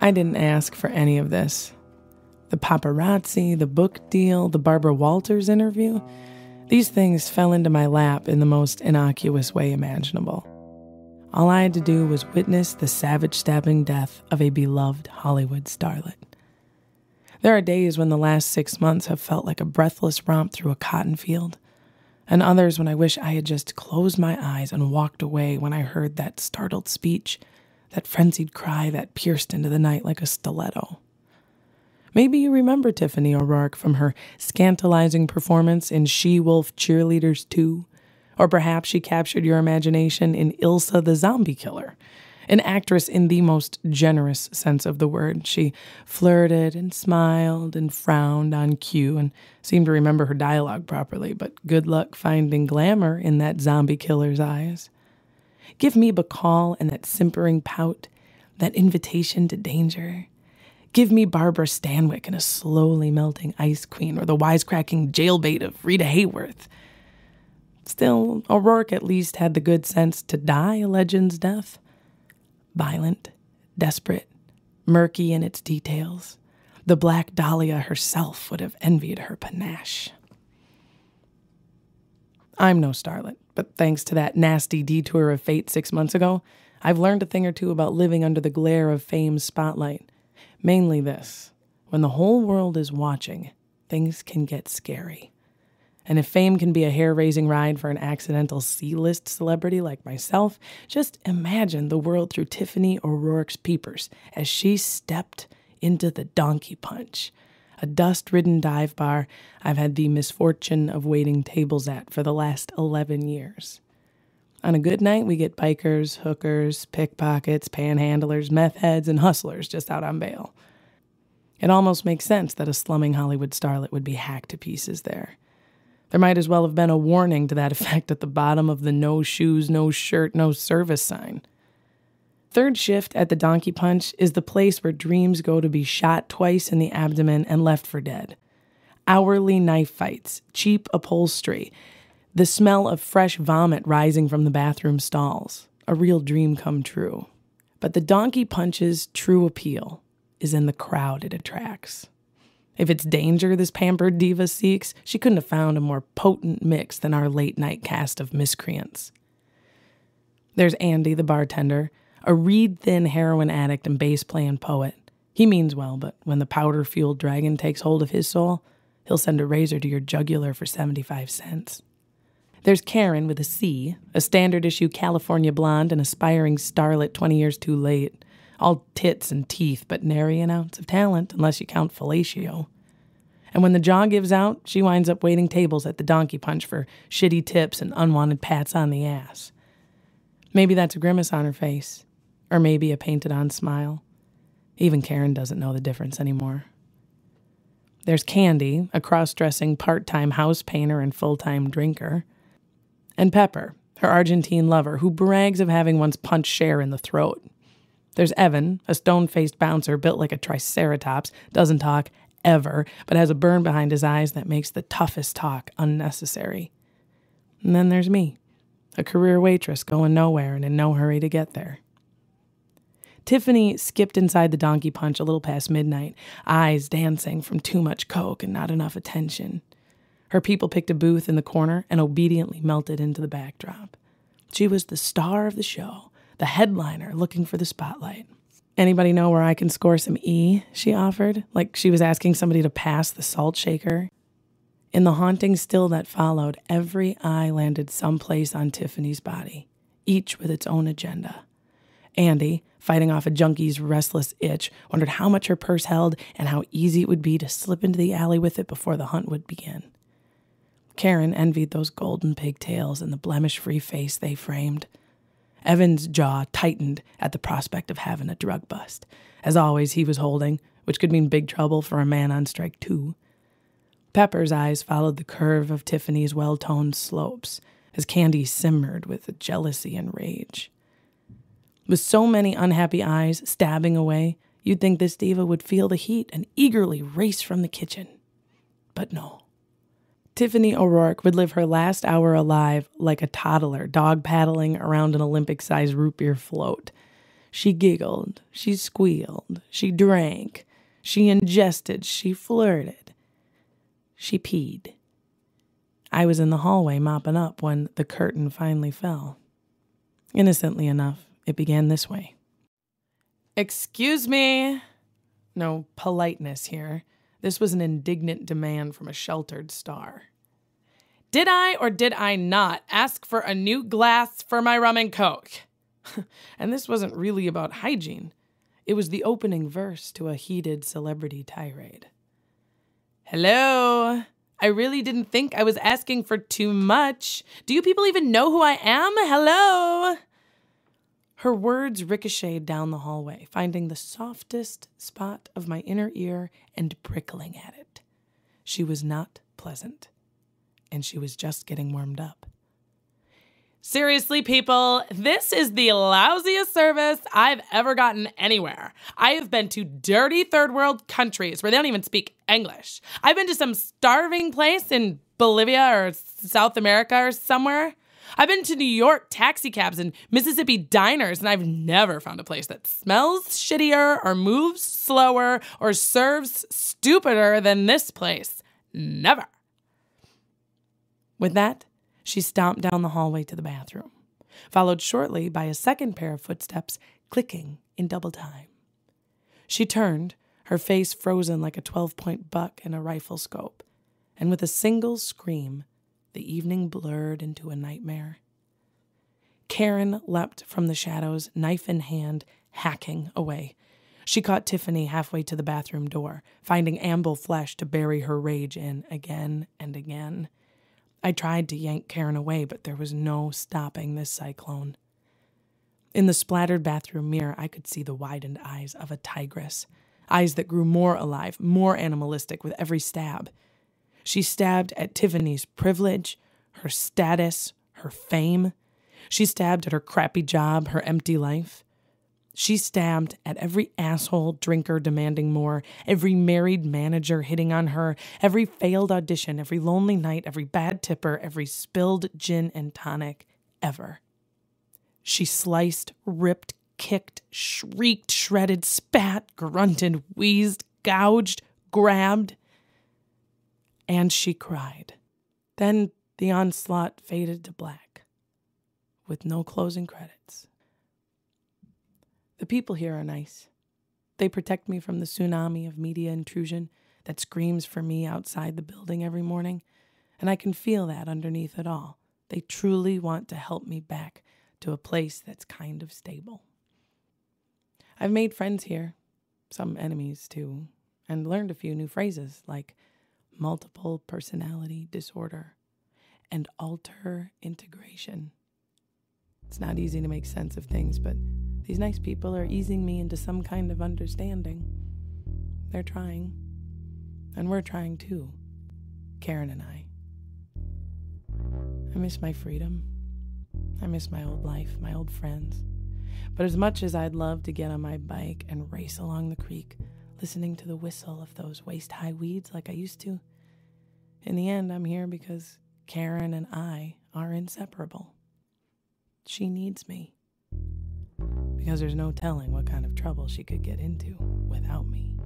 I didn't ask for any of this. The paparazzi, the book deal, the Barbara Walters interview, these things fell into my lap in the most innocuous way imaginable. All I had to do was witness the savage stabbing death of a beloved Hollywood starlet. There are days when the last 6 months have felt like a breathless romp through a cotton field, and others when I wish I had just closed my eyes and walked away when I heard that startled speech, that frenzied cry that pierced into the night like a stiletto. Maybe you remember Tiffany O'Rourke from her scandalizing performance in She-Wolf Cheerleaders 2, or perhaps she captured your imagination in Ilsa the Zombie Killer, an actress in the most generous sense of the word. She flirted and smiled and frowned on cue and seemed to remember her dialogue properly, but good luck finding glamour in that zombie killer's eyes. Give me Bacall and that simpering pout, that invitation to danger. Give me Barbara Stanwyck and a slowly melting ice queen, or the wisecracking jailbait of Rita Hayworth. Still, O'Rourke at least had the good sense to die a legend's death. Violent, desperate, murky in its details. The Black Dahlia herself would have envied her panache. I'm no starlet, but thanks to that nasty detour of fate 6 months ago, I've learned a thing or two about living under the glare of fame's spotlight. Mainly this: when the whole world is watching, things can get scary. And if fame can be a hair-raising ride for an accidental C-list celebrity like myself, just imagine the world through Tiffany O'Rourke's peepers as she stepped into the Donkey Punch, a dust-ridden dive bar I've had the misfortune of waiting tables at for the last 11 years. On a good night, we get bikers, hookers, pickpockets, panhandlers, meth heads, and hustlers just out on bail. It almost makes sense that a slumming Hollywood starlet would be hacked to pieces there. There might as well have been a warning to that effect at the bottom of the no shoes, no shirt, no service sign. Third shift at the Donkey Punch is the place where dreams go to be shot twice in the abdomen and left for dead. Hourly knife fights, cheap upholstery, the smell of fresh vomit rising from the bathroom stalls. A real dream come true. But the Donkey Punch's true appeal is in the crowd it attracts. If it's danger this pampered diva seeks, she couldn't have found a more potent mix than our late-night cast of miscreants. There's Andy, the bartender, a reed-thin heroin addict and bass-playing poet. He means well, but when the powder-fueled dragon takes hold of his soul, he'll send a razor to your jugular for 75 cents. There's Karen with a C, a standard-issue California blonde and aspiring starlet 20 years too late. All tits and teeth, but nary an ounce of talent, unless you count fellatio. And when the jaw gives out, she winds up waiting tables at the Donkey Punch for shitty tips and unwanted pats on the ass. Maybe that's a grimace on her face, or maybe a painted-on smile. Even Karen doesn't know the difference anymore. There's Candy, a cross-dressing part-time house painter and full-time drinker. And Pepper, her Argentine lover, who brags of having once punched Cher in the throat. There's Evan, a stone-faced bouncer built like a triceratops, doesn't talk ever, but has a burn behind his eyes that makes the toughest talk unnecessary. And then there's me, a career waitress going nowhere and in no hurry to get there. Tiffany skipped inside the Donkey Punch a little past midnight, eyes dancing from too much coke and not enough attention. Her people picked a booth in the corner and obediently melted into the backdrop. She was the star of the show, the headliner looking for the spotlight. Anybody know where I can score some E? She offered, like she was asking somebody to pass the salt shaker. In the haunting still that followed, every eye landed someplace on Tiffany's body, each with its own agenda. Andy, fighting off a junkie's restless itch, wondered how much her purse held and how easy it would be to slip into the alley with it before the hunt would begin. Karen envied those golden pigtails and the blemish-free face they framed. Evan's jaw tightened at the prospect of having a drug bust. As always, he was holding, which could mean big trouble for a man on strike too. Pepper's eyes followed the curve of Tiffany's well-toned slopes as Candy simmered with jealousy and rage. With so many unhappy eyes stabbing away, you'd think this diva would feel the heat and eagerly race from the kitchen. But no. Tiffany O'Rourke would live her last hour alive like a toddler dog paddling around an Olympic-sized root beer float. She giggled, she squealed, she drank, she ingested, she flirted, she peed. I was in the hallway mopping up when the curtain finally fell. Innocently enough, it began this way. "Excuse me." No politeness here. This was an indignant demand from a sheltered star. "Did I or did I not ask for a new glass for my rum and coke?" And this wasn't really about hygiene. It was the opening verse to a heated celebrity tirade. "Hello? I really didn't think I was asking for too much. Do you people even know who I am? Hello?" Her words ricocheted down the hallway, finding the softest spot of my inner ear and prickling at it. She was not pleasant, and she was just getting warmed up. "Seriously, people, this is the lousiest service I've ever gotten anywhere. I have been to dirty third world countries where they don't even speak English. I've been to some starving place in Bolivia or South America or somewhere. I've been to New York taxi cabs and Mississippi diners, and I've never found a place that smells shittier or moves slower or serves stupider than this place. Never." With that, she stomped down the hallway to the bathroom, followed shortly by a second pair of footsteps clicking in double time. She turned, her face frozen like a 12-point buck in a rifle scope, and with a single scream, the evening blurred into a nightmare. Karen leapt from the shadows, knife in hand, hacking away. She caught Tiffany halfway to the bathroom door, finding ample flesh to bury her rage in again and again. I tried to yank Karen away, but there was no stopping this cyclone. In the splattered bathroom mirror, I could see the widened eyes of a tigress, eyes that grew more alive, more animalistic with every stab. She stabbed at Tiffany's privilege, her status, her fame. She stabbed at her crappy job, her empty life. She stabbed at every asshole drinker demanding more, every married manager hitting on her, every failed audition, every lonely night, every bad tipper, every spilled gin and tonic ever. She sliced, ripped, kicked, shrieked, shredded, spat, grunted, wheezed, gouged, grabbed, and she cried. Then the onslaught faded to black, with no closing credits. The people here are nice. They protect me from the tsunami of media intrusion that screams for me outside the building every morning, and I can feel that underneath it all. They truly want to help me back to a place that's kind of stable. I've made friends here, some enemies too, and learned a few new phrases like multiple personality disorder and alter integration. It's not easy to make sense of things, but these nice people are easing me into some kind of understanding. They're trying. And we're trying too. Karen and I. I miss my freedom. I miss my old life, my old friends. But as much as I'd love to get on my bike and race along the creek, listening to the whistle of those waist-high weeds like I used to, in the end, I'm here because Karen and I are inseparable. She needs me. Because there's no telling what kind of trouble she could get into without me.